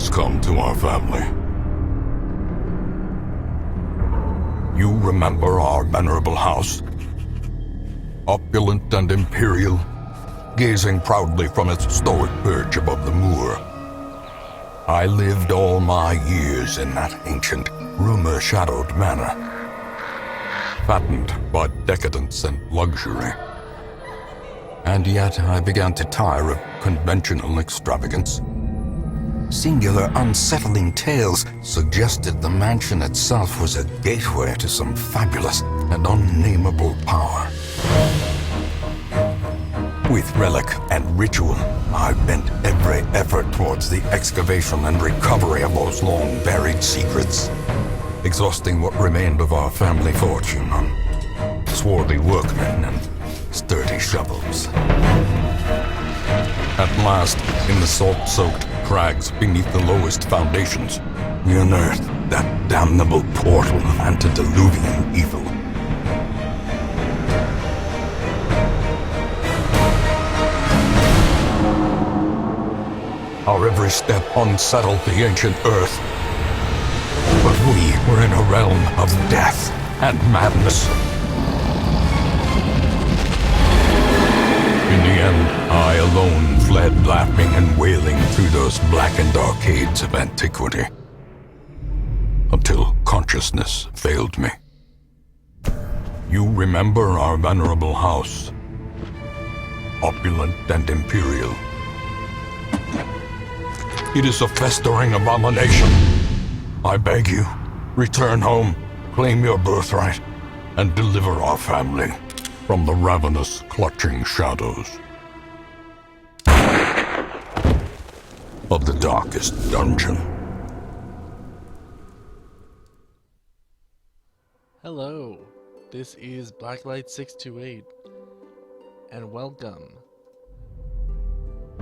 has come to our family. You remember our venerable house? Opulent and imperial, gazing proudly from its stoic perch above the moor. I lived all my years in that ancient, rumor-shadowed manor, fattened by decadence and luxury. And yet I began to tire of conventional extravagance. Singular, unsettling tales suggested the mansion itself was a gateway to some fabulous and unnameable power. With relic and ritual, I bent every effort towards the excavation and recovery of those long-buried secrets, exhausting what remained of our family fortune on swarthy workmen and sturdy shovels. At last, in the salt-soaked crags beneath the lowest foundations, we unearthed that damnable portal of antediluvian evil. Our every step unsettled the ancient earth. But we were in a realm of death and madness. In the end, I alone fled laughing and wailing through those blackened arcades of antiquity, until consciousness failed me. You remember our venerable house, opulent and imperial. It is a festering abomination. I beg you, return home, claim your birthright, and deliver our family from the ravenous, clutching shadows of the darkest dungeon. Hello, this is Blacklight 628, and welcome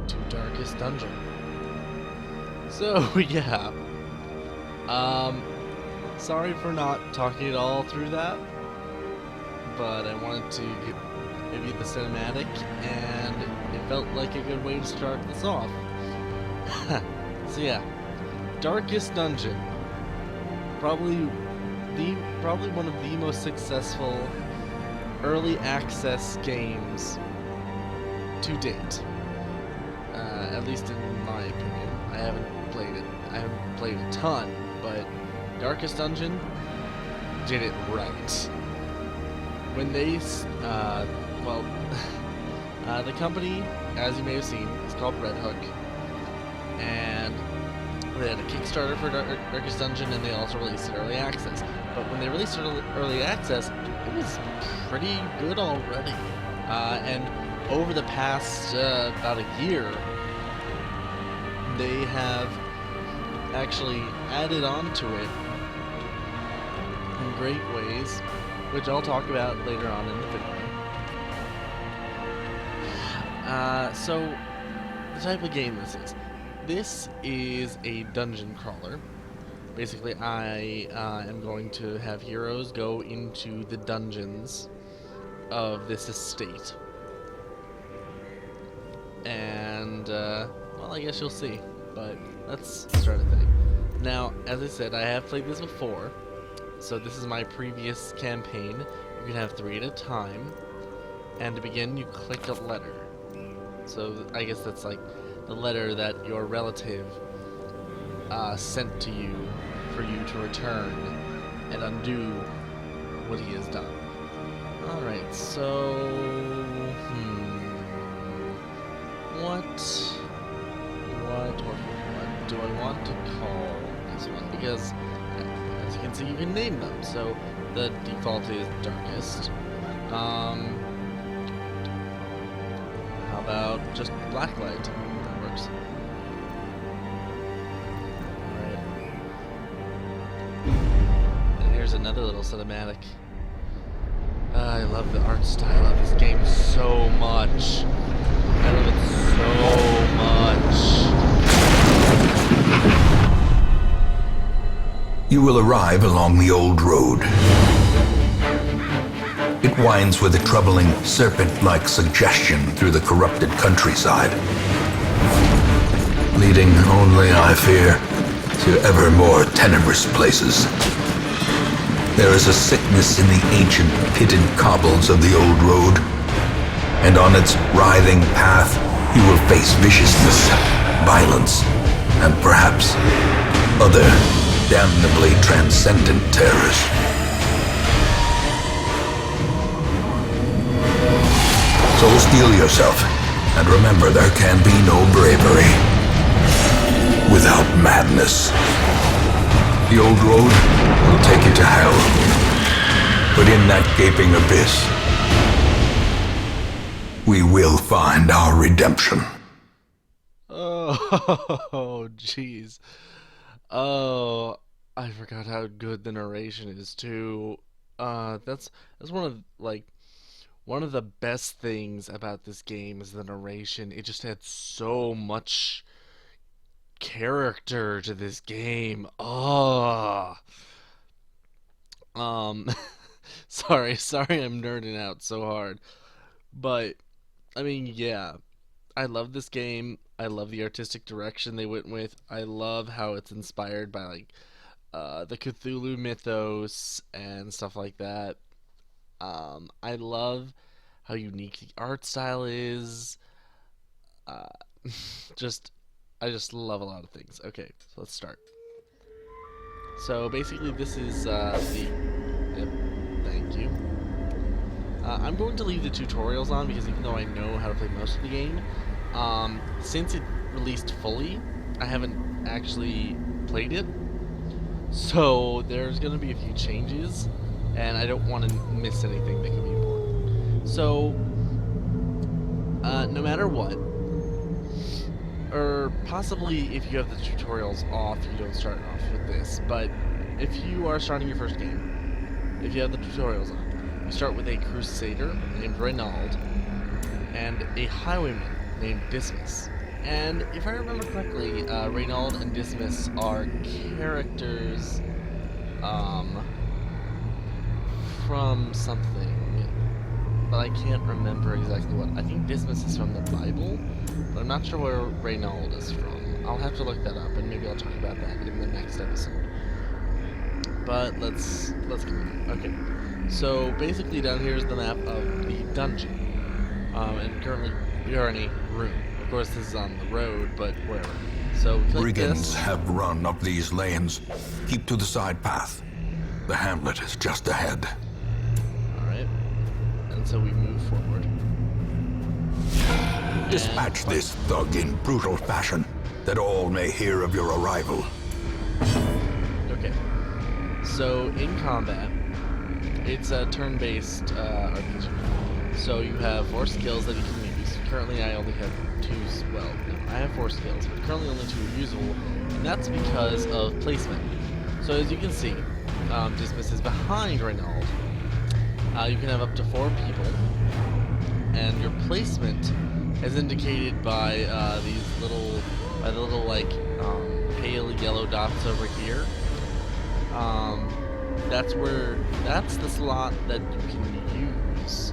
to Darkest Dungeon. So, yeah, sorry for not talking it all through that, but I wanted to give you the cinematic, and it felt like a good way to start this off. So yeah, Darkest Dungeon, probably one of the most successful early access games to date, at least in my opinion. I haven't played a ton, but Darkest Dungeon did it right. When they, the company, as you may have seen, is called Red Hook, and they had a Kickstarter for Darkest Dungeon, and they also released it early access. But when they released it early access, it was pretty good already. And over the past about a year, they have actually added on to it in great ways, which I'll talk about later on in the video. So, the type of game this is a dungeon crawler. Basically, I am going to have heroes go into the dungeons of this estate. And, well, I guess you'll see, but let's start a thing. Now, as I said, I have played this before, so this is my previous campaign. You can have 3 at a time, and to begin, you click a letter. So, I guess that's like the letter that your relative sent to you for you to return and undo what he has done. Alright, so... What do I want to call this one? Because, as you can see, you can name them. So, the default is Darkest. How about just Blacklight? That works. Alright. And here's another little cinematic. I love the art style of this game so much. I love it so much. You will arrive along the old road. It winds with a troubling, serpent-like suggestion through the corrupted countryside, leading only, I fear, to ever more tenebrous places. There is a sickness in the ancient pitted cobbles of the old road, and on its writhing path you will face viciousness, violence, and perhaps other damnably transcendent terrors. So steel yourself, and remember there can be no bravery without madness. The old road will take you to hell, but in that gaping abyss, we will find our redemption. Oh, jeez. Oh, I forgot how good the narration is too. That's one of the best things about this game is the narration. It just had so much character to this game. Oh. sorry, I'm nerding out so hard. But I mean, yeah. I love this game. I love the artistic direction they went with. I love how it's inspired by like the Cthulhu mythos and stuff like that. I love how unique the art style is. Uh, I just love a lot of things. Okay, so let's start. So basically, this is Yep, thank you. I'm going to leave the tutorials on because even though I know how to play most of the game, since it released fully, I haven't actually played it. So there's going to be a few changes, and I don't want to miss anything that could be important. So, no matter what, or possibly if you have the tutorials off, you don't start off with this, but if you are starting your first game, if you have the tutorials on, you start with a crusader named Reynald and a highwayman named Dismas. And if I remember correctly, Reynald and Dismas are characters from something, but I can't remember exactly what. I think Dismas is from the Bible, but I'm not sure where Reynald is from. I'll have to look that up, and maybe I'll talk about that in the next episode. But let's continue. Okay, so basically down here is the map of the dungeon, and currently we are in a room. Of course, this is on the road, but wherever. So click Brigands this. have run up these lanes. Keep to the side path. The hamlet is just ahead. Alright. And so we move forward. Dispatch this thug in brutal fashion, that all may hear of your arrival. Okay. So in combat, it's a turn-based RPG. So you have 4 skills that you can use. Currently I only have 2, well, no, I have 4 skills, but currently only 2 are usable, and that's because of placement. So as you can see, Dismas is behind Reynald. You can have up to 4 people, and your placement is indicated by these little, like pale yellow dots over here. That's the slot that you can use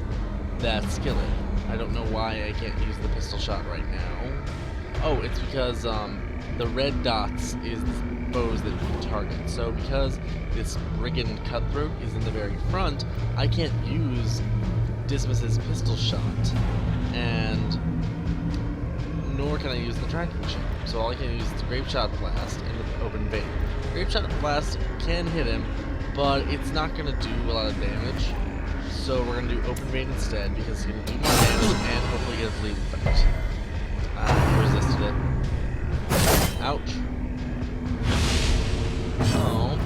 that skill in. I don't know why I can't use the pistol shot right now. Oh, it's because the red dots is the bows that you can target. So because this brigand cutthroat is in the very front, I can't use Dismas's pistol shot, and nor can I use the tracking shot. So all I can use is the grape shot blast and the open vein. Grape shot blast can hit him, but it's not going to do a lot of damage. So we're going to do open vein instead because he's going to do more damage and hopefully get a bleed effect. He resisted it. Ouch. Oh.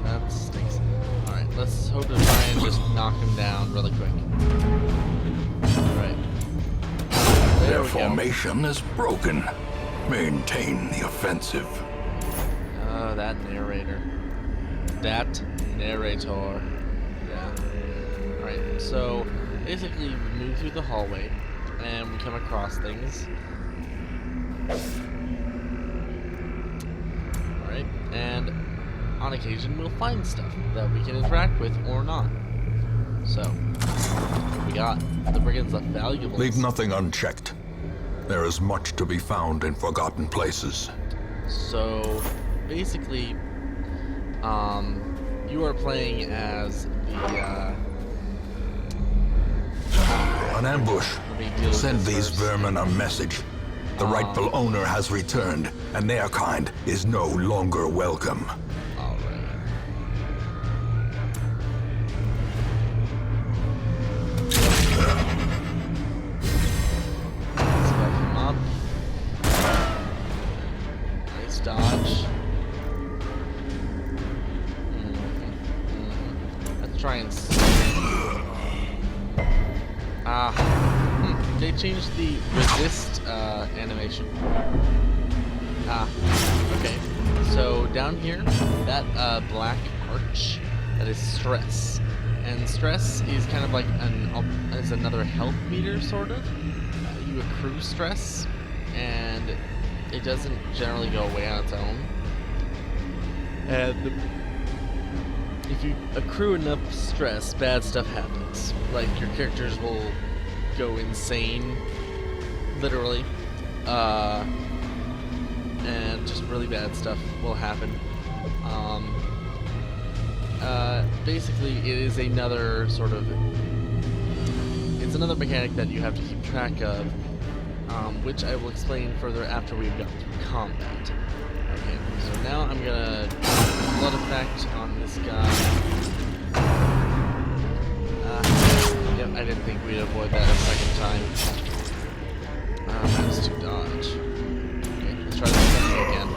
That stinks. Alright, let's hope to try and just knock him down really quick. Alright. Their formation is broken. Maintain the offensive. Oh, that narrator. That narrator. Yeah. Alright, so basically we move through the hallway and we come across things. Alright, and on occasion we'll find stuff that we can interact with or not. So, what we got? The brigands left valuables. Leave nothing unchecked. There is much to be found in forgotten places. So, basically, you are playing as the, An ambush. let me deal with Send this these first. vermin a message. The rightful owner has returned, and their kind is no longer welcome. Alright. Spike him up. Nice dodge. Let's try and... They changed the resist animation. Okay. So down here, that black arch, that is stress. And stress is kind of like is another health meter, sort of. You accrue stress, and it doesn't generally go away on its own. And if you accrue enough stress, bad stuff happens. Like, your characters will go insane, literally, and just really bad stuff will happen. Basically, it is another sort of, it's another mechanic that you have to keep track of, which I will explain further after we've gotten through combat. Okay, so now I'm gonna blood effect on this guy. Yep, I didn't think we'd avoid that a second time. Minus 2 dodge. Okay, let's try this again.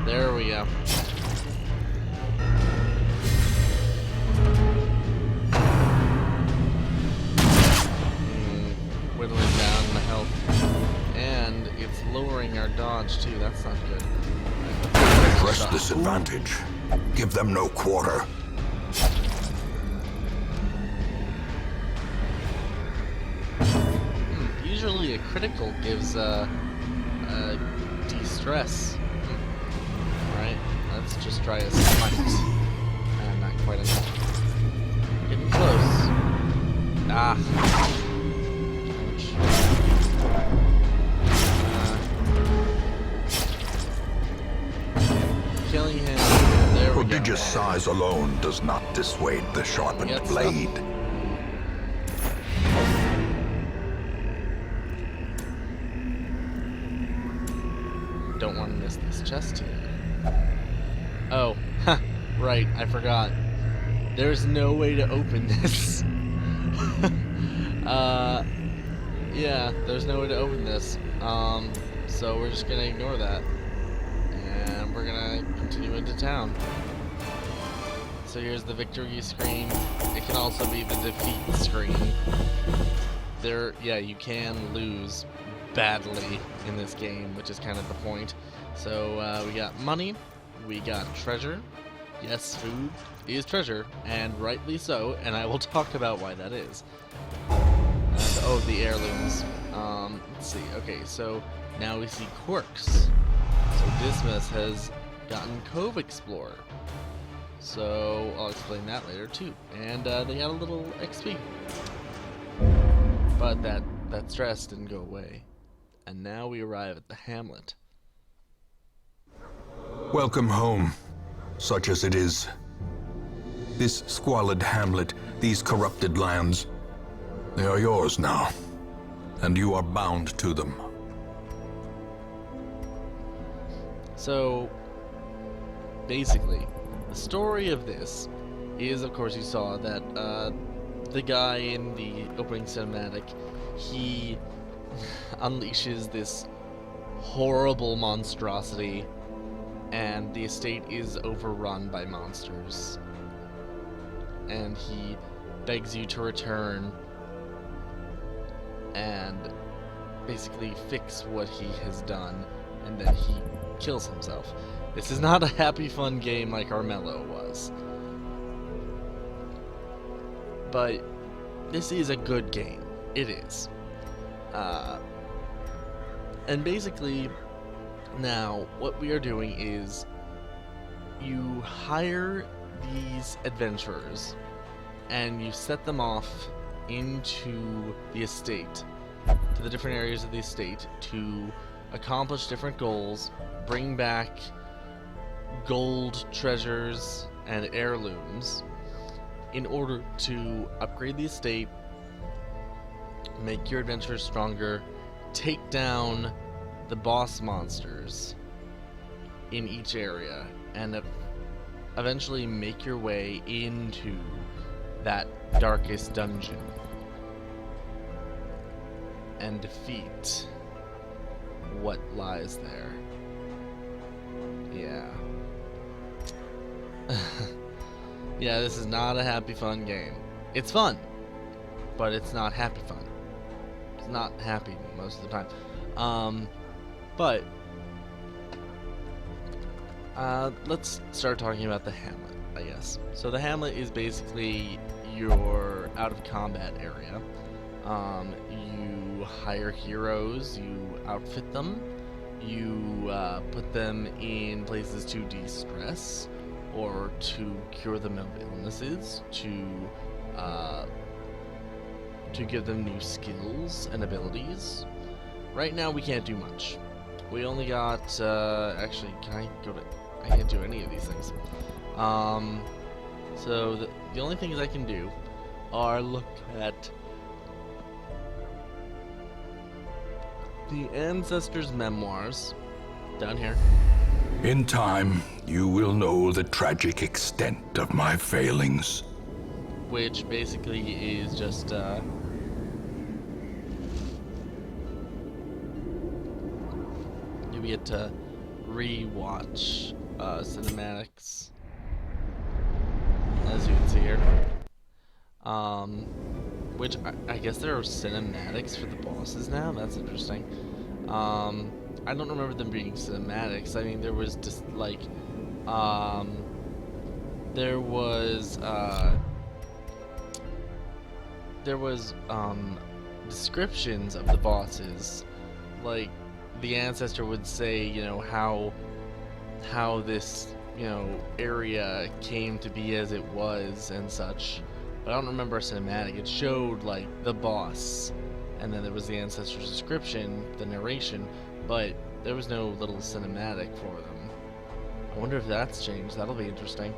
There we go. Whittling down the health. And it's lowering our dodge too, that's not good. Right, Press this advantage. Give them no quarter. Usually a critical gives de-stress. Alright, let's just try a smite. Not quite enough. Getting close. Ouch. Killing him. There we go. Prodigious size alone does not dissuade the sharpened Get blade. stuff. Don't want to miss this chest here. Oh, right, I forgot. There's no way to open this. Yeah, there's no way to open this. So we're just gonna ignore that. And we're gonna continue into town. So here's the victory screen. It can also be the defeat screen. Yeah, you can lose badly in this game, which is kind of the point. So we got money, we got treasure. Yes, food is treasure, and rightly so, and I will talk about why that is. Oh, the heirlooms. Let's see. Okay, so now we see quirks. So Dismas has gotten Cove Explorer. So I'll explain that later too. And they got a little XP. But that stress didn't go away. And now we arrive at the hamlet. Welcome home, such as it is. This squalid hamlet, these corrupted lands, they are yours now, and you are bound to them. So, basically, the story of this is, of course, you saw that the guy in the opening cinematic, he unleashes this horrible monstrosity, and the estate is overrun by monsters. And he begs you to return and basically fix what he has done, and then he kills himself. This is not a happy, fun game like Armello was. But this is a good game. It is. And basically, now, what we are doing is you hire these adventurers and you set them off into the estate to the different areas of the estate to accomplish different goals, bring back gold treasures and heirlooms in order to upgrade the estate, make your adventures stronger, take down the boss monsters in each area, and eventually make your way into that darkest dungeon and defeat what lies there. Yeah. Yeah, this is not a happy fun game. It's fun, but it's not happy fun. It's not happy most of the time. But let's start talking about the Hamlet, I guess. So the Hamlet is basically your out of combat area. You hire heroes, you outfit them, you put them in places to de-stress or to cure them of illnesses, to give them new skills and abilities. Right now we can't do much. We only got, actually, I can't do any of these things. So the only things I can do are look at the Ancestors' Memoirs, down here. In time, you will know the tragic extent of my failings. Which basically is just, you get to re-watch cinematics, as you can see here. Which I guess there are cinematics for the bosses now. That's interesting. I don't remember them being cinematics. I mean, there was just like, there was descriptions of the bosses, like the ancestor would say, you know, how this, you know, area came to be as it was and such. But I don't remember a cinematic. It showed like the boss, and then there was the ancestor's description, the narration, but there was no little cinematic for them. I wonder if that's changed. That'll be interesting.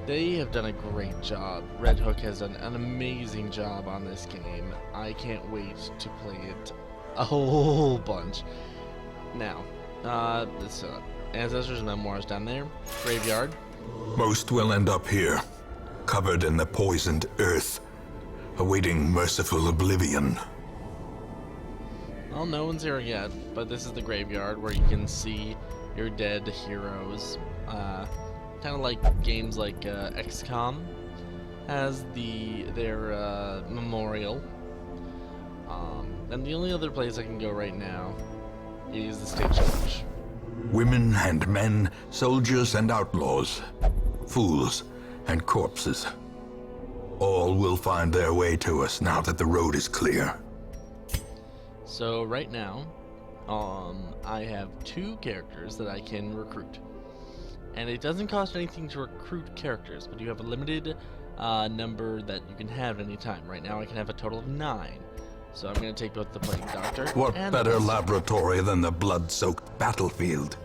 They have done a great job. Red Hook has done an amazing job on this game. I can't wait to play it a whole bunch. Now, this Ancestors' Memoirs down there, graveyard. Most will end up here, covered in the poisoned earth, awaiting merciful oblivion. Well, no one's here yet, but this is the graveyard where you can see your dead heroes. Kind of like games like XCOM has their memorial. And the only other place I can go right now is the stagecoach. Women and men, soldiers and outlaws, fools and corpses. All will find their way to us now that the road is clear. So right now, I have 2 characters that I can recruit. And it doesn't cost anything to recruit characters, but you have a limited number that you can have at any time. Right now I can have a total of 9. So I'm going to take both the Plague Doctor What and better laboratory than the blood-soaked battlefield?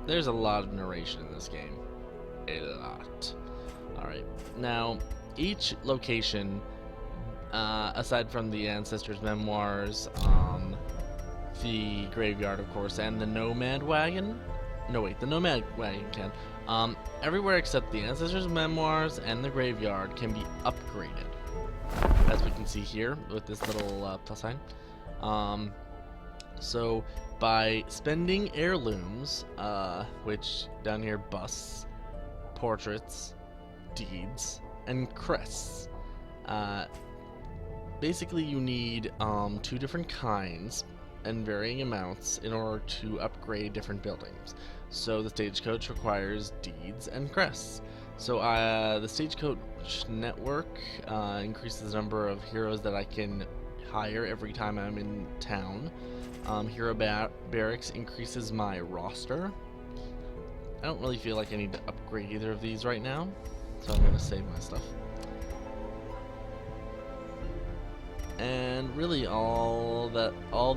There's a lot of narration in this game. A lot. Alright, now each location, aside from the Ancestors' Memoirs, the graveyard, of course, and the Nomad Wagon. No, wait, the Nomad Wagon can. Everywhere except the Ancestors' Memoirs and the graveyard can be upgraded, as we can see here with this little plus sign. So by spending heirlooms, which down here busts, portraits, deeds, and crests. Basically you need 2 different kinds and varying amounts in order to upgrade different buildings. So the stagecoach requires deeds and crests. So the stagecoach network increases the number of heroes that I can hire every time I'm in town. Hero Barracks increases my roster. I don't really feel like I need to upgrade either of these right now, so I'm going to save my stuff. And really all the all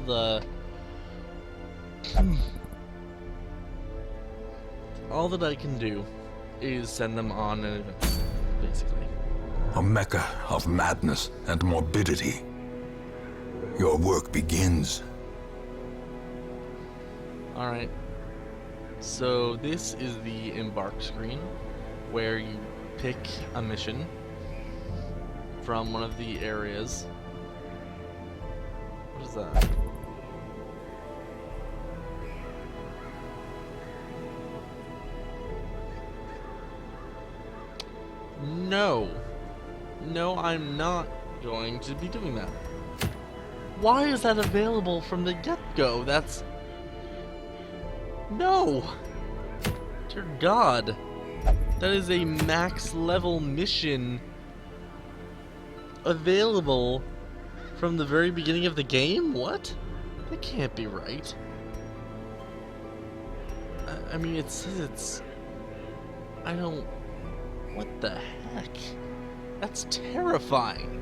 that I can do is send them on an adventure, basically. A mecca of madness and morbidity. Your work begins. Alright. So this is the embark screen, where you pick a mission from one of the areas. What is that? No. No, I'm not going to be doing that. Why is that available from the get-go? That's... No! Dear God. That is a max level mission available from the very beginning of the game? What? That can't be right. I mean, it says it's... I don't... What the heck? That's terrifying.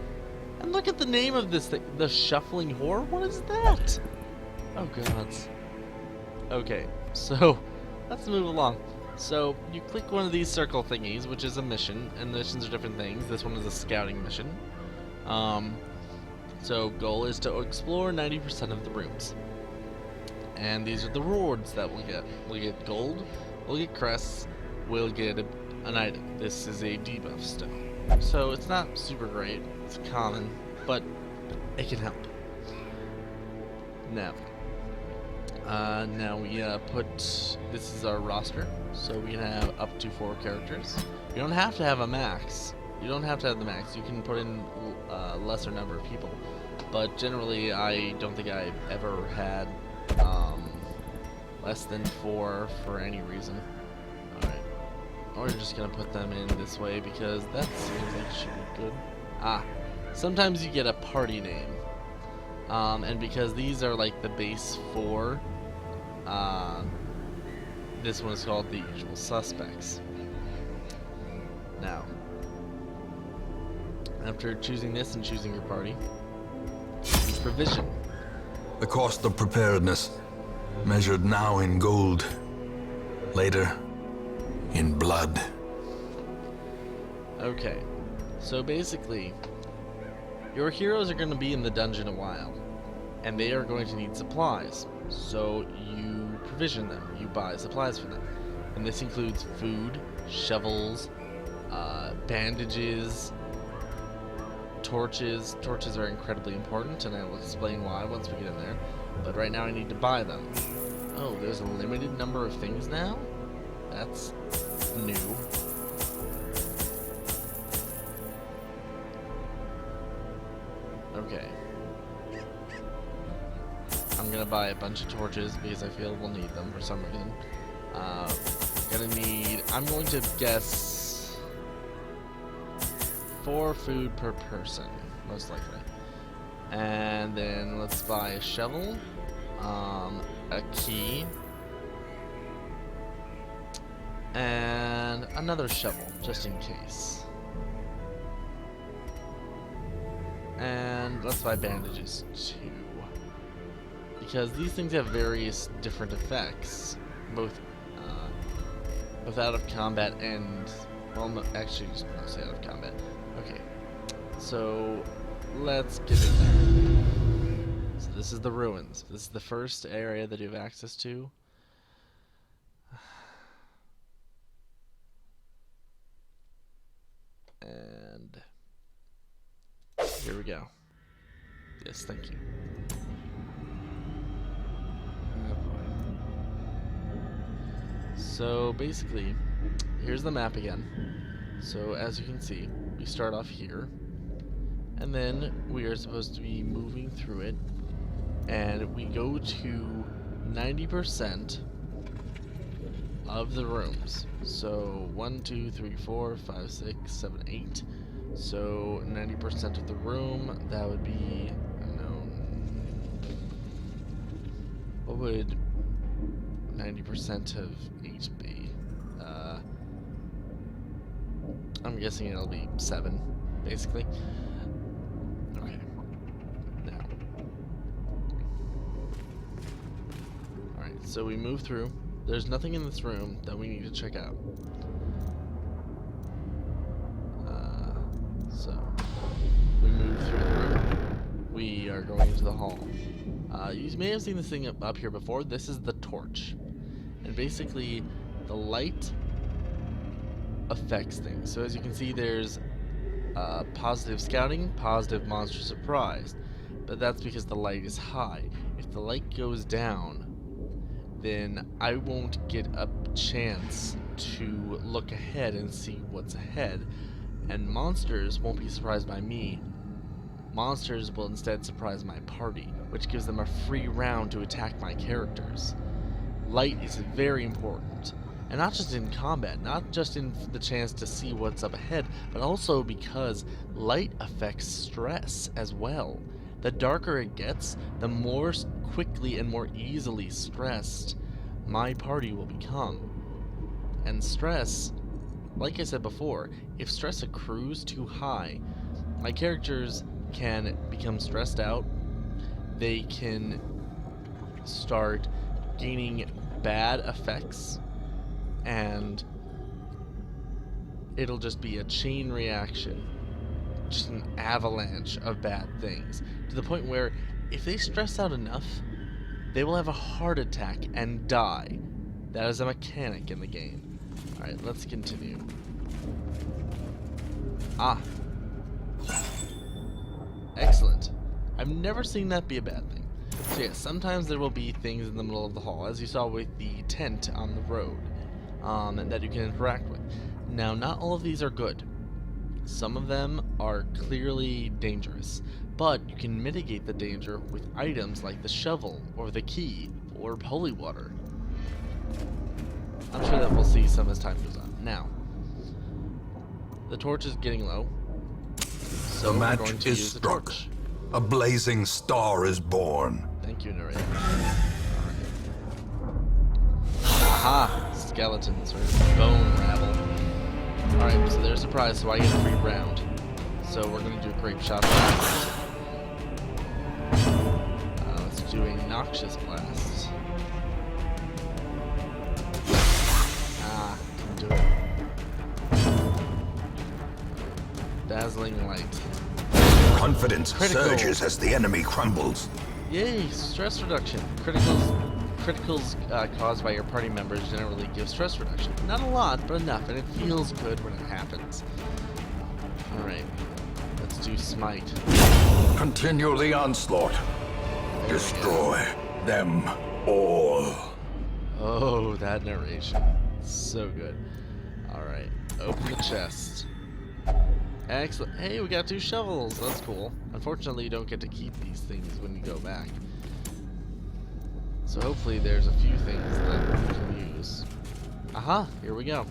And look at the name of this thing. The Shuffling Whore? What is that? Oh, God. Okay, so let's move along. So you click one of these circle thingies, which is a mission, and missions are different things. This one is a scouting mission. So goal is to explore 90% of the rooms. And these are the rewards that we'll get. We'll get gold, we'll get crests, we'll get an item. This is a debuff stone. So it's not super great, it's common, but it can help. Now we put, this is our roster, so we can have up to 4 characters. You don't have to have a max. You don't have to have the max. You can put in a lesser number of people. But generally, I don't think I've ever had less than 4 for any reason. Alright. We're just going to put them in this way because that seems like it should be good. Ah, sometimes you get a party name. And because these are like the base 4, this one is called The Usual Suspects. Now, after choosing this and choosing your party, choose provision. The cost of preparedness, measured now in gold, later in blood. Okay, so basically, your heroes are going to be in the dungeon a while, and they are going to need supplies. So you provision them, you buy supplies for them. And this includes food, shovels, bandages, torches. Torches are incredibly important, and I will explain why once we get in there. But right now I need to buy them. Oh, there's a limited number of things now? That's new. Okay. I'm gonna buy a bunch of torches because I feel we'll need them for some reason. I'm going to guess 4 food per person, most likely. And then let's buy a shovel, a key, and another shovel, just in case. And let's buy bandages, too. Because these things have various different effects, both out of combat and, well, no, actually, mostly out of combat. Okay, so let's get in there. So this is the ruins. This is the first area that you have access to. And here we go. Yes, thank you. So basically, here's the map again. So as you can see, we start off here, and then we are supposed to be moving through it, and we go to 90% of the rooms. So 1, 2, 3, 4, 5, 6, 7, 8. So 90% of the room, that would be, I don't know, what would 90% of each be? I'm guessing it'll be 7, basically. Okay. so we move through. There's nothing in this room that we need to check out. So we move through the room. We are going into the hall. You may have seen this thing up here before. This is the torch. And basically, the light affects things. So as you can see, there's positive scouting, positive monster surprise. But that's because the light is high. If the light goes down, then I won't get a chance to look ahead and see what's ahead. And monsters won't be surprised by me. Monsters will instead surprise my party, which gives them a free round to attack my characters. Light is very important, and not just in combat, not just in the chance to see what's up ahead, but also because light affects stress as well. The darker it gets, the more quickly and more easily stressed my party will become. And stress, like I said before, if stress accrues too high, my characters can become stressed out. They can start gaining bad effects, and it'll just be a chain reaction, just an avalanche of bad things, to the point where if they stress out enough, they will have a heart attack and die. That is a mechanic in the game. Alright, let's continue. Excellent. I've never seen that be a bad thing. So yeah, sometimes there will be things in the middle of the hall, as you saw with the tent on the road, that you can interact with. Now, not all of these are good. Some of them are clearly dangerous, but you can mitigate the danger with items like the shovel, or the key, or holy water. I'm sure that we'll see some as time goes on. Now, the torch is getting low, so the we're match going to is use the struck. torch. A blazing star is born. Thank you, narrator. Aha! Skeletons, or bone rabble. Alright, so they're surprised, so I get a free round. So we're going to do a grape shot blast. Let's do a noxious blast. Can do it. Dazzling light. Confidence Critical. surges as the enemy crumbles. Yay! Stress reduction. Criticals caused by your party members generally give stress reduction. Not a lot, but enough, and it feels good when it happens. Alright, let's do smite. Continue the onslaught. Destroy them all. Oh, that narration. So good. Alright, open the chest. Excellent. Hey, we got 2 shovels. That's cool. Unfortunately, you don't get to keep these things when you go back. So hopefully there's a few things that we can use. Aha, here we go.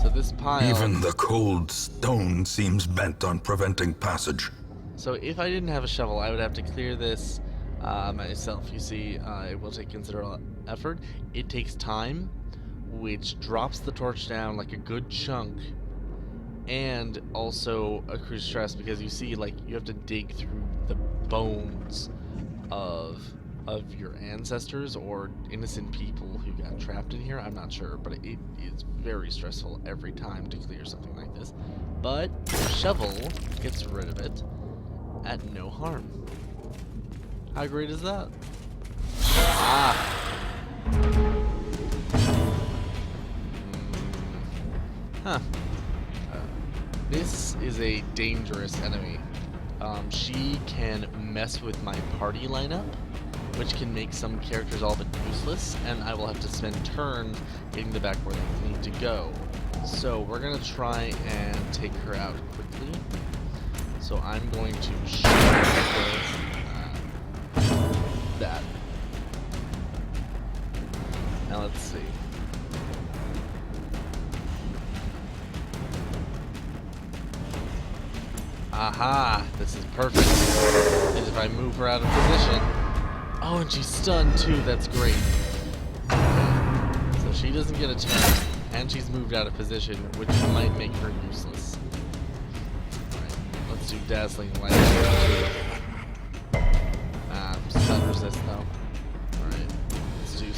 So this pile... Even the cold stone seems bent on preventing passage. So if I didn't have a shovel, I would have to clear this myself. You see, it will take considerable effort. It takes time, which drops the torch down like a good chunk, and also accrues stress, because you see, like, you have to dig through the bones of your ancestors or innocent people who got trapped in here. I'm not sure, but it is very stressful every time to clear something like this. But the shovel gets rid of it at no harm. How great is that? This is a dangerous enemy. She can mess with my party lineup, which can make some characters all but useless, and I will have to spend turns getting them back where they need to go. So we're going to try and take her out quickly. So I'm going to shoot that. Now let's see. Aha! This is perfect. And if I move her out of position... Oh, and she's stunned too, that's great. So she doesn't get a turn, and she's moved out of position, which might make her useless. Alright, let's do Dazzling Light. Stun resist though. Alright, let's do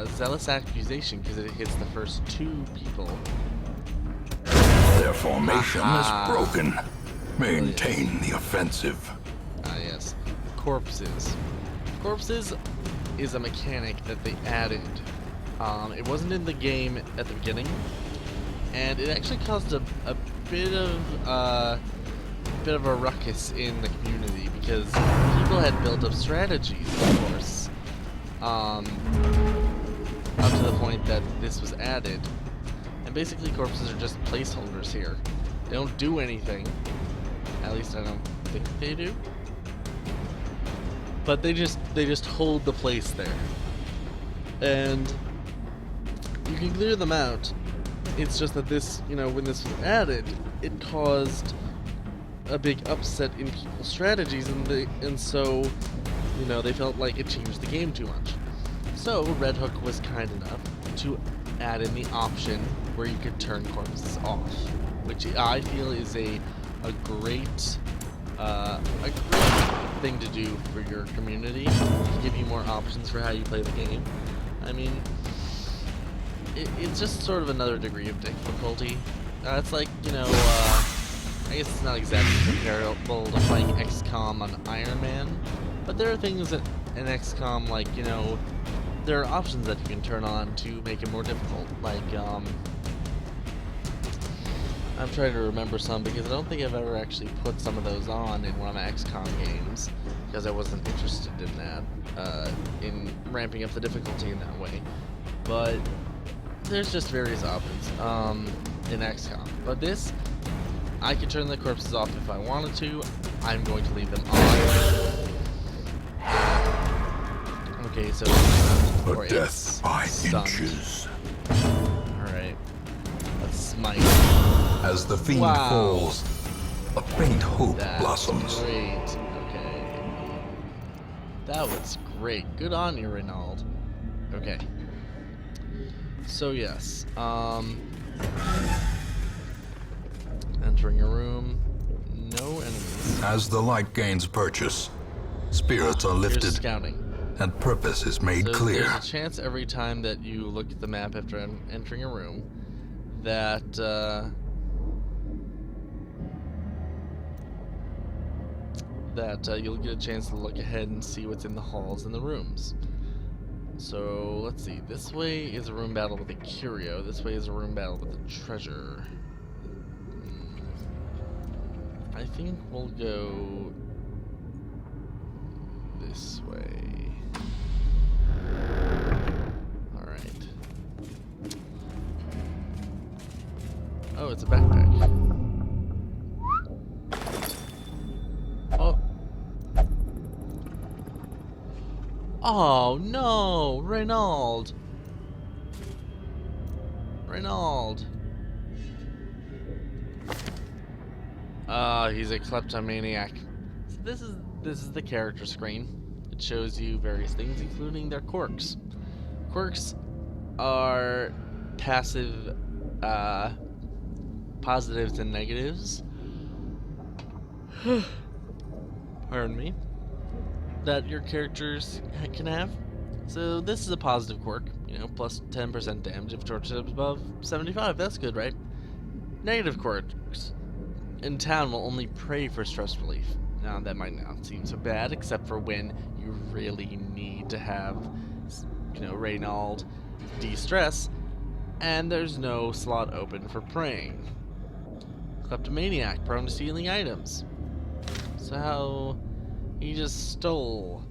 zealous accusation because it hits the first 2 people. Their formation is broken. Maintain the offensive. Ah, yes. Corpses. Corpses is a mechanic that they added. It wasn't in the game at the beginning, and it actually caused a bit of a ruckus in the community because people had built up strategies, of course, up to the point that this was added. And basically, corpses are just placeholders here. They don't do anything. At least I don't think they do. But they just hold the place there. And you can clear them out. It's just that this, when this was added, it caused a big upset in people's strategies, and so, they felt like it changed the game too much. So Red Hook was kind enough to add in the option where you could turn corpses off, which I feel is a great thing to do for your community, to give you more options for how you play the game. I mean, it's just sort of another degree of difficulty. It's like, I guess it's not exactly comparable to playing XCOM on Iron Man, but there are things in XCOM, like, there are options that you can turn on to make it more difficult. Like, I'm trying to remember some because I don't think I've ever actually put some of those on in one of my XCOM games because I wasn't interested in that, in ramping up the difficulty in that way. But there's just various options in XCOM. But this, I can turn the corpses off if I wanted to. I'm going to leave them on. Okay, so A death by inches. Alright. Let's smite. As the fiend falls, a faint hope blossoms. Great. Okay. That was great. Good on you, Reynald. Okay. So yes, entering a room, no enemies. As the light gains purchase, spirits are Here's lifted scouting. and purpose is made So clear. there's a chance every time that you look at the map after entering a room that you'll get a chance to look ahead and see what's in the halls and the rooms. So let's see. This way is a room battle with a curio. This way is a room battle with a treasure. I think we'll go this way. Alright. Oh, it's a backpack. Oh. Oh no, Reynald. Reynald. He's a kleptomaniac. So this is the character screen. It shows you various things, including their quirks. Quirks are passive, positives and negatives. Pardon me. That your characters can have. So this is a positive quirk, plus 10% damage if torch is above 75. That's good, right? Negative quirks. In town will only pray for stress relief. Now that might not seem so bad, except for when you really need to have, Reynald de-stress, and there's no slot open for praying. Kleptomaniac, prone to stealing items. So he just stole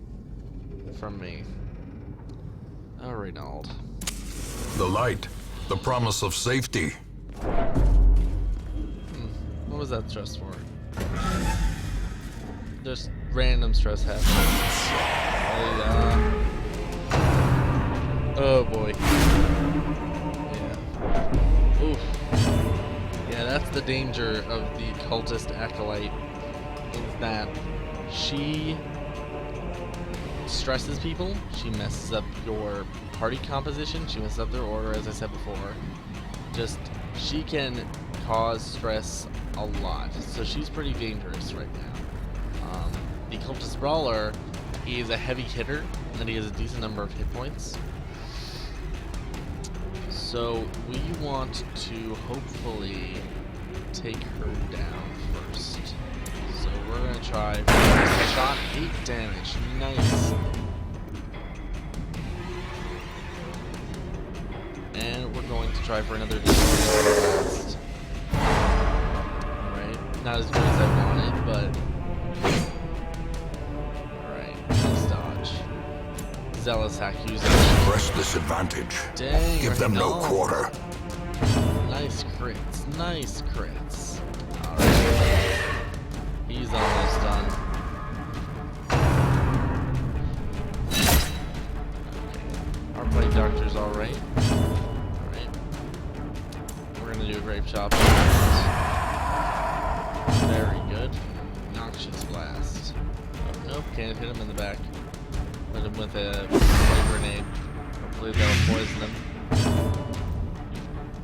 from me. Oh, Reynald. The light, the promise of safety. What was that stress for? Just random stress happens. Oh boy. Yeah. Oof. Yeah, that's the danger of the cultist acolyte. Is that she stresses people. She messes up your party composition. She messes up their order, as I said before. She can cause stress a lot. So she's pretty dangerous right now. The cultist brawler is a heavy hitter, and he has a decent number of hit points. So we want to hopefully take her down first. So we're gonna try first shot, 8 damage. Nice. And we're going to try for another blast. Alright, not as good as I wanted, but alright, nice dodge. Zealous hack user. Press this advantage. Dang, Give them no quarter. Nice crits, nice crits. Alright. He's almost done. Okay. Our buddy doctor's alright. Alright. We're gonna do a grape shot. Very good. Noxious blast. Oh, nope, can't hit him in the back. Hit him with a grenade. Hopefully that'll poison him.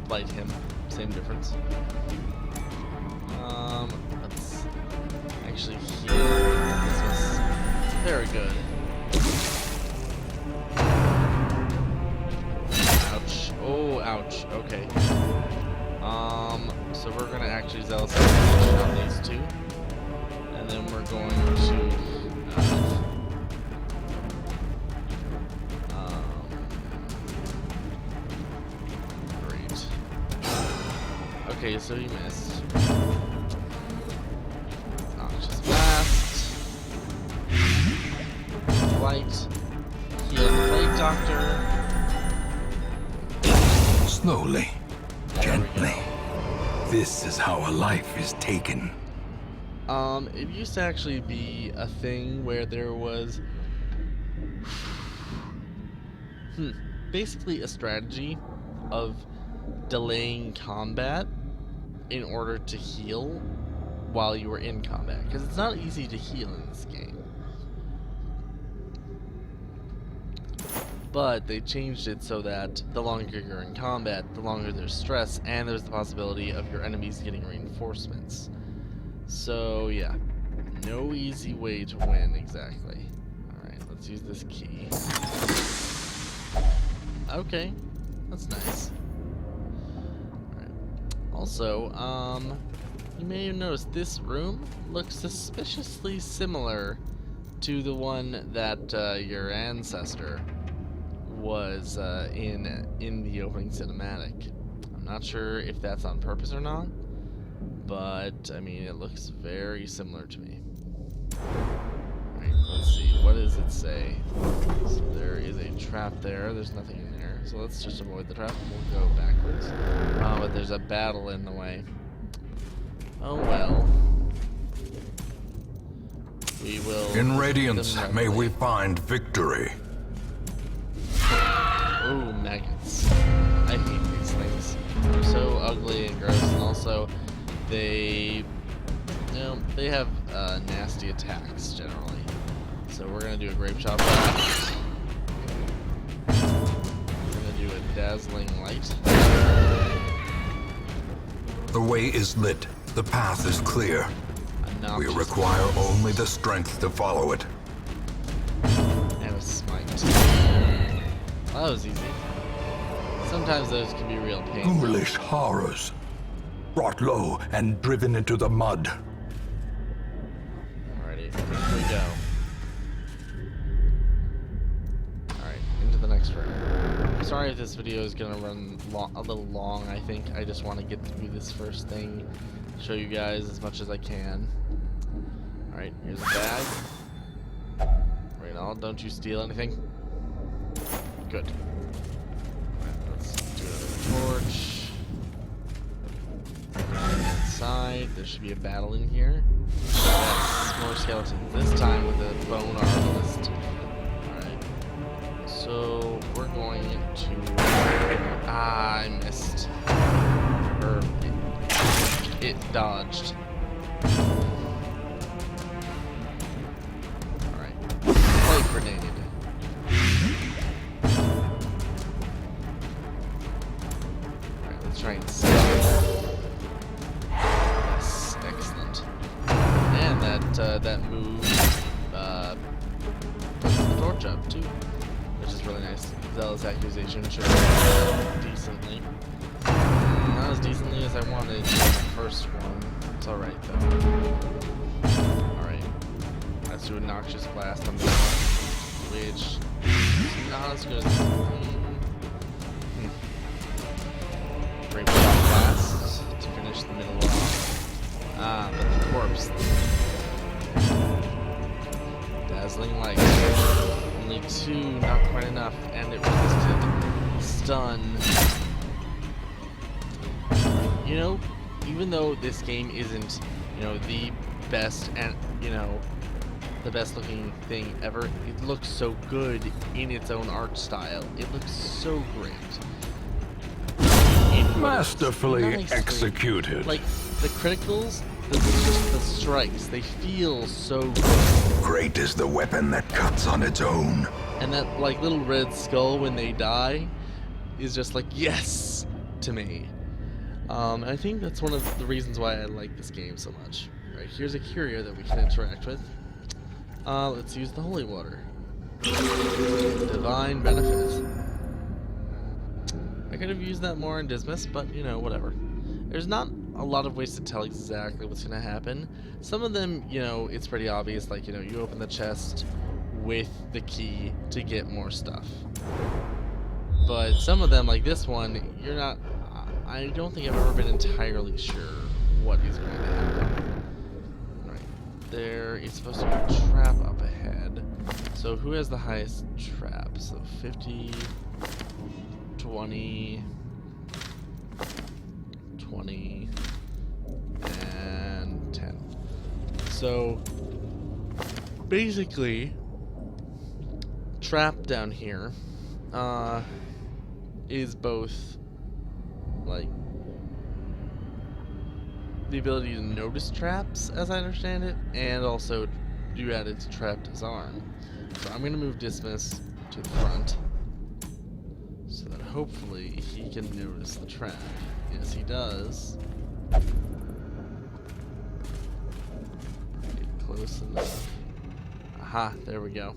Light him. Same difference. Let's actually heal. This was very good. Ouch. Oh, ouch. Okay. So we're gonna actually zealous on these two. And then we're going to great. Okay, so you missed. Noxious blast. Light. Heal the light doctor. Slowly, There gently. This is how a life is taken. It used to actually be a thing where there was basically a strategy of delaying combat in order to heal while you were in combat, because it's not easy to heal in this game. But they changed it so that the longer you're in combat, the longer there's stress, and there's the possibility of your enemies getting reinforcements. So yeah, no easy way to win exactly. Alright, let's use this key. Okay, that's nice. Alright. Also, you may have noticed this room looks suspiciously similar to the one that your ancestor was in the opening cinematic. I'm not sure if that's on purpose or not, but I mean, it looks very similar to me. Alright, let's see, what does it say? So there is a trap there, there's nothing in there, so let's just avoid the trap and we'll go backwards. Oh, but there's a battle in the way. Oh well. We will... In Radiance, may we find victory. Ooh, maggots. I hate these things. They're so ugly and gross, and also they have nasty attacks generally. So we're gonna do a grape shot blast. We're gonna do a dazzling light. The way is lit. The path is clear. We require only the strength to follow it. And a smite. Well, that was easy. Sometimes those can be real painful. Ghoulish horrors. Brought low and driven into the mud. Alrighty, here we go. Alright, into the next room. Sorry if this video is gonna run a little long, I think. I just want to get through this first thing, show you guys as much as I can. Alright, here's a bag. Right on, don't you steal anything. Good. Alright, let's do another torch. Inside, there should be a battle in here. Yes, more skeletons. This time with a bone arbalist. Alright. So, we're going to... Ah, I missed. Or, it dodged. Alright. Play grenade. Alright, let's try and stop. Yes, excellent. And that move puts the torch up too, which which is really nice. Zealous accusation should work decently. Not as decently as I wanted in the first one. It's alright though. Alright. Let's do a Noxious Blast on this one, which is not as good as Great Blast to finish the middle off. Ah, but the corpse. Dazzling Light. Only 2, not quite enough, and it resisted stun. You know, even though this game isn't, you know, the best and, you know, the best looking thing ever, it looks so good in its own art style. It looks so great. Masterfully executed. Like, the criticals, the strikes, they feel so good. Great is the weapon that cuts on its own. And that, like, little red skull when they die is just like, yes, to me. I think that's one of the reasons why I like this game so much. Right, here's a curio that we can interact with. Let's use the holy water. Divine benefit. I could have used that more in Dismas, but, you know, whatever. There's not a lot of ways to tell exactly what's going to happen. Some of them, you know, it's pretty obvious, like, you know, you open the chest with the key to get more stuff. But some of them, like this one, you're not... I don't think I've ever been entirely sure what is going to happen. Right. There is supposed to be a trap up ahead. So who has the highest trap? So 50, 20, 20, and 10. So basically, trap down here is both like the ability to notice traps, as I understand it, and also do add its trap disarm. So I'm going to move Dismas to the front so that hopefully he can notice the trap. Yes, he does. Get close enough. Aha, there we go.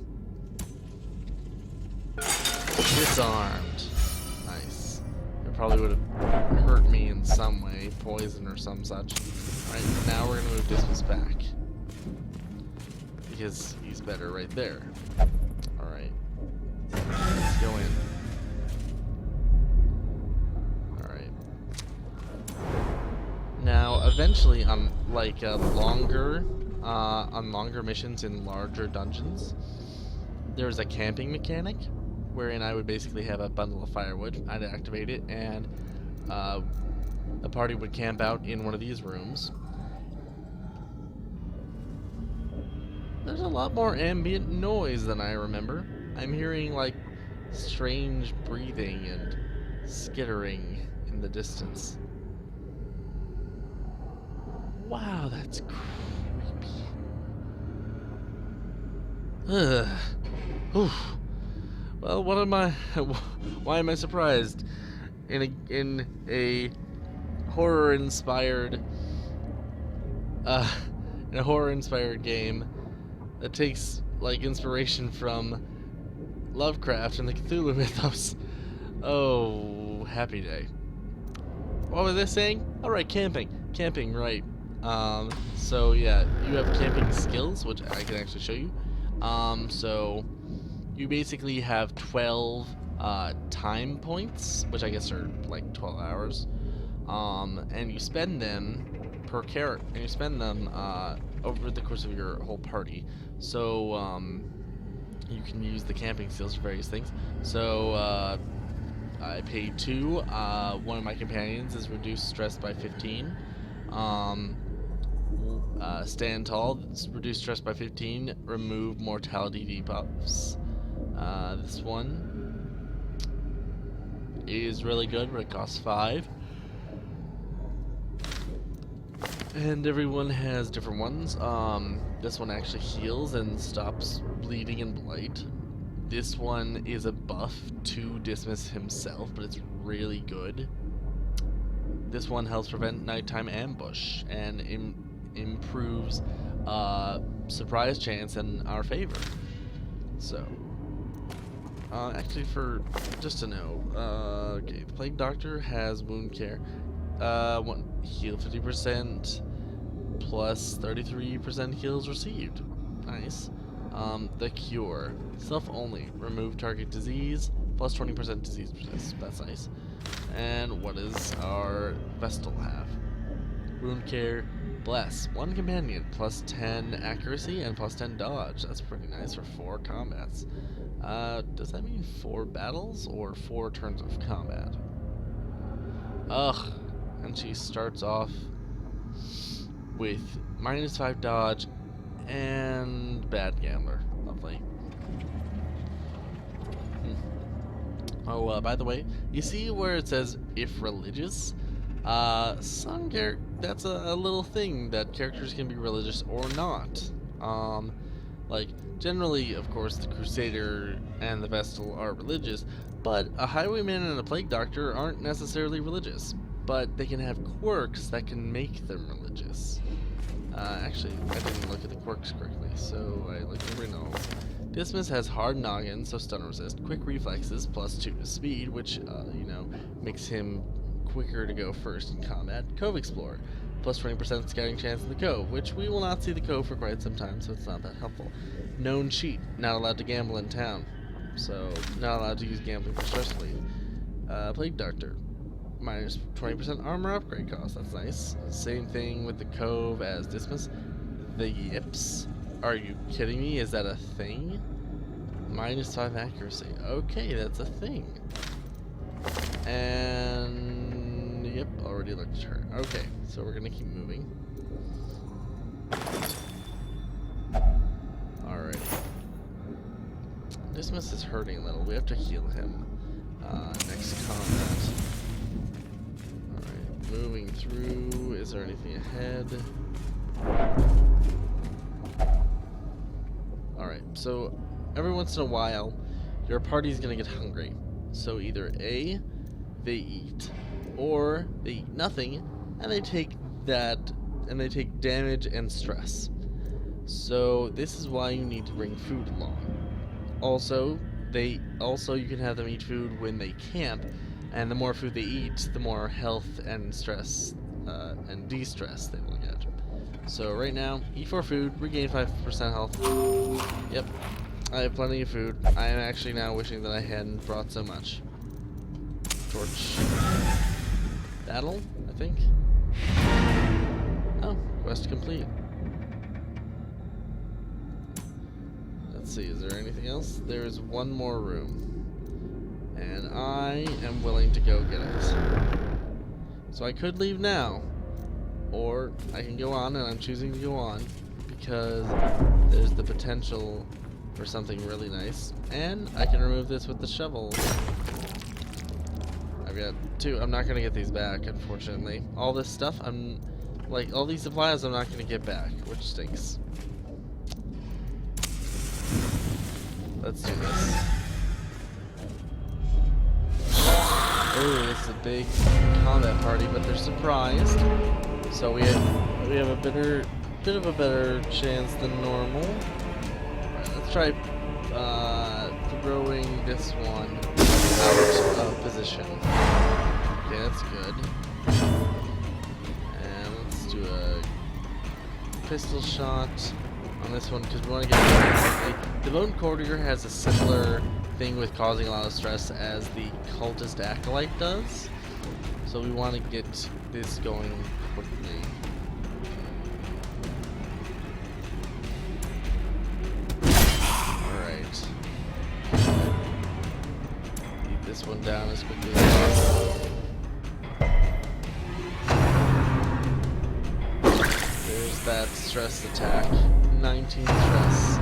Disarmed. Nice. It probably would have hurt me in some way, poison or some such. Alright, now we're gonna move Dismas back. Because he's better right there. Alright. Let's go in. Alright. Now, eventually on like longer missions in larger dungeons, there's a camping mechanic wherein I would basically have a bundle of firewood. I'd activate it, and a party would camp out in one of these rooms. There's a lot more ambient noise than I remember. I'm hearing like strange breathing and skittering in the distance. Wow, that's creepy. Ugh. Oof. Well, what am I? Why am I surprised? In a horror-inspired, game that takes like inspiration from Lovecraft and the Cthulhu mythos. Oh, happy day. What was I saying? All right, camping, right? So yeah, you have camping skills, which I can actually show you. So you basically have 12 time points, which I guess are like 12 hours, and you spend them per character, and you spend them over the course of your whole party. So you can use the camping skills for various things. So I paid 2. One of my companions is reduced stress by 15. Stand tall, reduce stress by 15, remove mortality debuffs. This one is really good, but it costs 5. And everyone has different ones. This one actually heals and stops bleeding and blight. This one is a buff to Dismas himself, but it's really good. This one helps prevent nighttime ambush and improves surprise chance in our favor. So Actually, for just to know, okay, the Plague Doctor has wound care. Heal 50% plus 33% heals received. Nice. The Cure, self only, remove target disease plus 20% disease resist. That's nice. And what does our Vestal have? Wound care, bless, one companion, plus 10 accuracy and plus 10 dodge. That's pretty nice for 4 combats. Does that mean 4 battles or 4 turns of combat? Ugh. And she starts off with minus 5 dodge and bad gambler. Lovely. Oh, by the way, you see where it says if religious? That's a little thing that characters can be religious or not. Like, generally, of course, the Crusader and the Vestal are religious, but a Highwayman and a Plague Doctor aren't necessarily religious, but they can have quirks that can make them religious. Actually, I didn't look at the quirks correctly, so I looked at Reno. Dismas has hard noggin, so stun resist, quick reflexes, plus 2 to speed, which, makes him quicker to go first in combat. Cove Explorer, plus 20% scouting chance in the Cove, which we will not see the Cove for quite some time, so it's not that helpful. Known cheat, not allowed to gamble in town, so not allowed to use gambling for stress relief. Plague Doctor, minus 20% armor upgrade cost, that's nice. Same thing with the Cove as Dismas. The Yips, are you kidding me? Is that a thing? Minus 5 accuracy. Okay, that's a thing. And yep, already looked at her. Okay, so we're gonna keep moving. Alright. Dismas is hurting a little. We have to heal him. Next combat. Alright, moving through. Is there anything ahead? Alright, so every once in a while, your party's gonna get hungry. So either A, they eat, or they eat nothing, and they take damage and stress. So this is why you need to bring food along. Also, you can have them eat food when they camp, and the more food they eat, the more health and stress and de-stress they will get. So right now, eat 4 food, regain 5% health. Yep, I have plenty of food. I am actually now wishing that I hadn't brought so much. Torch. Battle, I think. Oh, quest complete. Let's see, is there anything else? There's one more room. And I am willing to go get it. So I could leave now. Or I can go on, and I'm choosing to go on because there's the potential for something really nice. And I can remove this with the shovel. I've got 2. I'm not going to get these back, unfortunately. All this stuff, all these supplies I'm not going to get back, which stinks. Let's do this. Ooh, this is a big combat party, but they're surprised. So we have a bit of a better chance than normal. Alright, let's try throwing this one out of position. Okay, that's good. And let's do a pistol shot on this one because we want to get the Bone Courtier has a similar thing with causing a lot of stress as the Cultist Acolyte does. So we want to get this going quickly. Alright. Beat this one down as quickly as possible. There's that stress attack. 19 stress.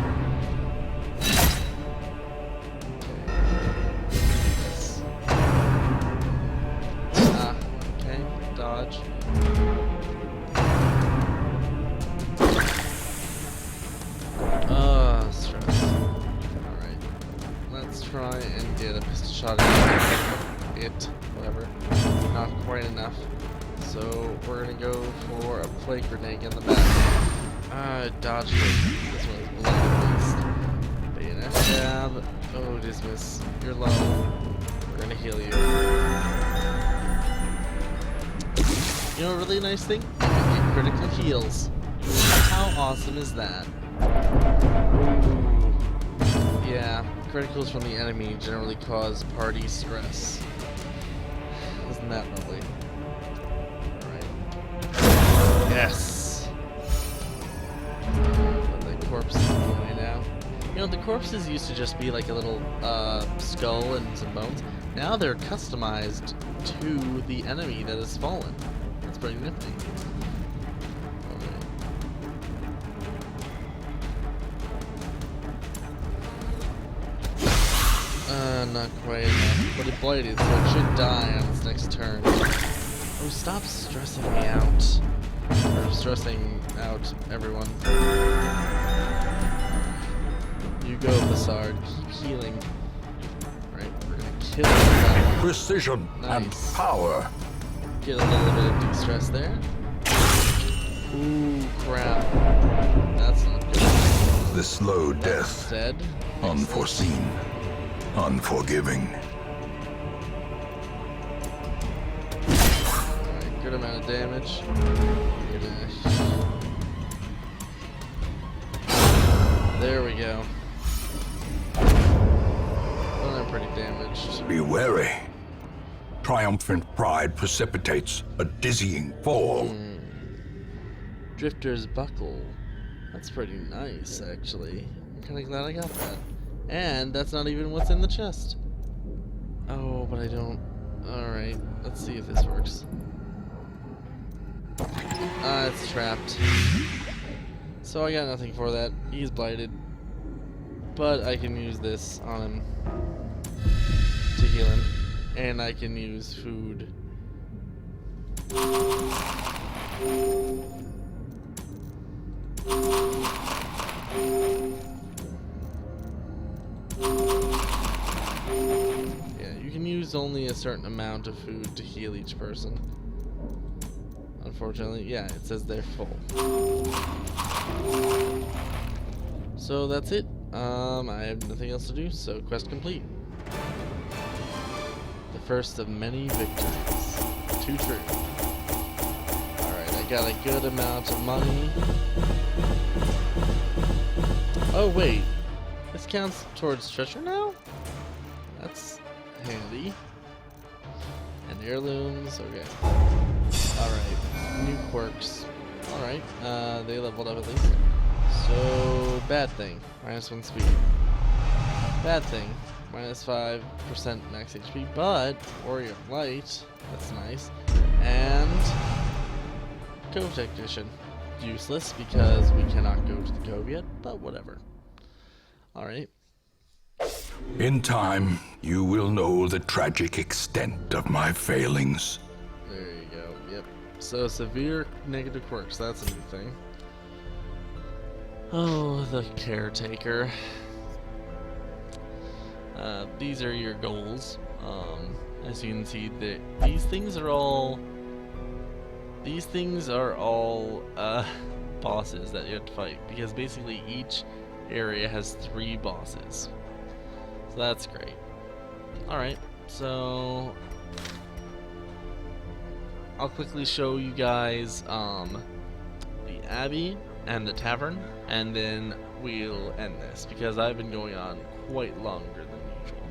Dodge. Stress. Alright. Let's try and get a pistol shot at it. Whatever. Not quite enough. So we're gonna go for a plague grenade in the back. Dodge it. This one's below the beast. Bayonet stab. Oh, Dismas, you're low. We're gonna heal you. You know, a really nice thing? You can get critical heals. How awesome is that? Ooh. Yeah, criticals from the enemy generally cause party stress. Isn't that lovely? Alright. Yes! The corpse is away now. You know, the corpses used to just be like a little skull and some bones. Now they're customized to the enemy that has fallen. That's pretty nifty. Not quite enough, but it blighted, so it should die on its next turn. Oh, stop stressing me out. Or stressing out everyone. You go, Bassard. Keep healing. Right, we're gonna kill him. Precision and Nice. power. Get a little bit of de-stress there. Ooh, crap. That's not good. The slow death. Dead. Unforeseen. Unforgiving. Alright, good amount of damage. There we go. Well, I'm pretty damaged. Be wary. Triumphant pride precipitates a dizzying fall. Drifter's Buckle. That's pretty nice, actually. I'm kind of glad I got that. And that's not even what's in the chest. Oh, but I don't. Alright, let's see if this works. It's trapped. So I got nothing for that. He's blighted. But I can use this on him to heal him. And I can use food. Yeah, you can use only a certain amount of food to heal each person. Unfortunately, yeah, it says they're full. So that's it. I have nothing else to do, so quest complete. The first of many victories. 2 true. Alright, I got a good amount of money. Oh wait, this counts towards treasure now? That's handy. And heirlooms, okay. Alright, new quirks. Alright, they leveled up at least. So, bad thing, -1 speed. Bad thing, -5% max HP, but Warrior of Light, that's nice. And Cove Technician. Useless because we cannot go to the cove yet, but whatever. Alright. In time, you will know the tragic extent of my failings. There you go, yep. So, severe negative quirks, that's a new thing. Oh, the Caretaker. These are your goals. As you can see, these things are all bosses that you have to fight, because basically each area has 3 bosses. So that's great. Alright, so I'll quickly show you guys the Abbey and the Tavern, and then we'll end this, because I've been going on quite longer than usual.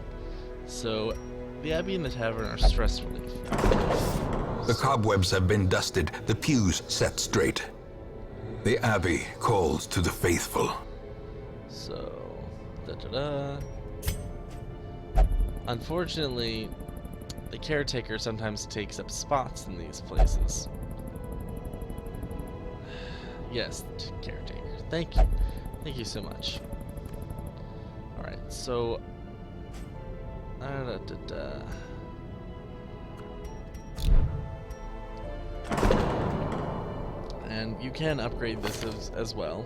So, the Abbey and the Tavern are stress relief. The cobwebs have been dusted, the pews set straight. The Abbey calls to the faithful. So, unfortunately, the Caretaker sometimes takes up spots in these places. Yes, Caretaker. Thank you. Thank you so much. Alright, so... And you can upgrade this as well.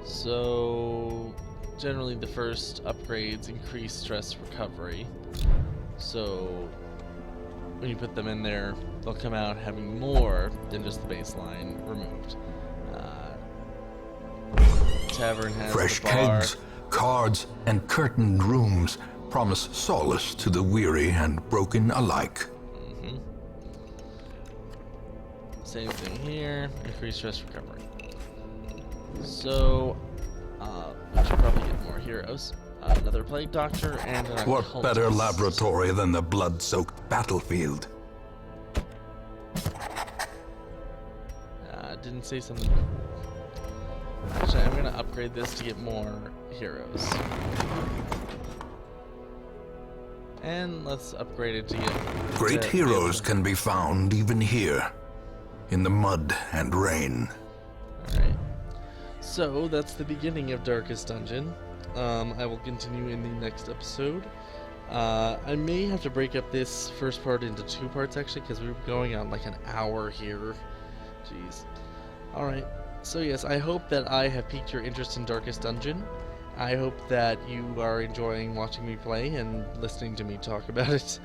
So, generally the first upgrades increase stress recovery. So, when you put them in there, they'll come out having more than just the baseline removed. Tavern has Fresh the bar. kegs, Cards and curtained rooms promise solace to the weary and broken alike. Same thing here. Increased stress recovery. So, we should probably get more heroes. Another plague doctor and an What occultist. better laboratory than the blood-soaked battlefield? Didn't say something. Actually, I'm gonna upgrade this to get more heroes. And let's upgrade it to get... Great to heroes be able can be found even here, in the mud and rain. Alright. So, that's the beginning of Darkest Dungeon. I will continue in the next episode. I may have to break up this first part into 2 parts, actually, because we're going on like an hour here. Jeez. Alright. So yes, I hope that I have piqued your interest in Darkest Dungeon. I hope that you are enjoying watching me play and listening to me talk about it.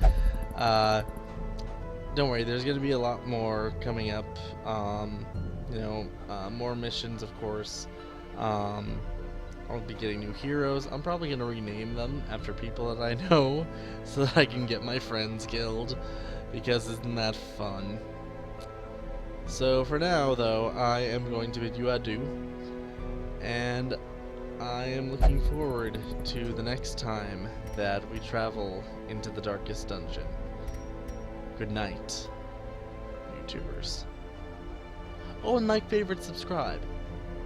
Don't worry, there's going to be a lot more coming up. More missions, of course. I'll be getting new heroes. I'm probably going to rename them after people that I know so that I can get my friends killed, because isn't that fun? So for now, though, I am going to bid you adieu, and I am looking forward to the next time that we travel into the Darkest Dungeon. Good night, YouTubers. Oh, and like, favorite, subscribe.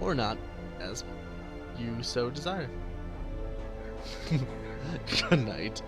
Or not, as you so desire. Good night.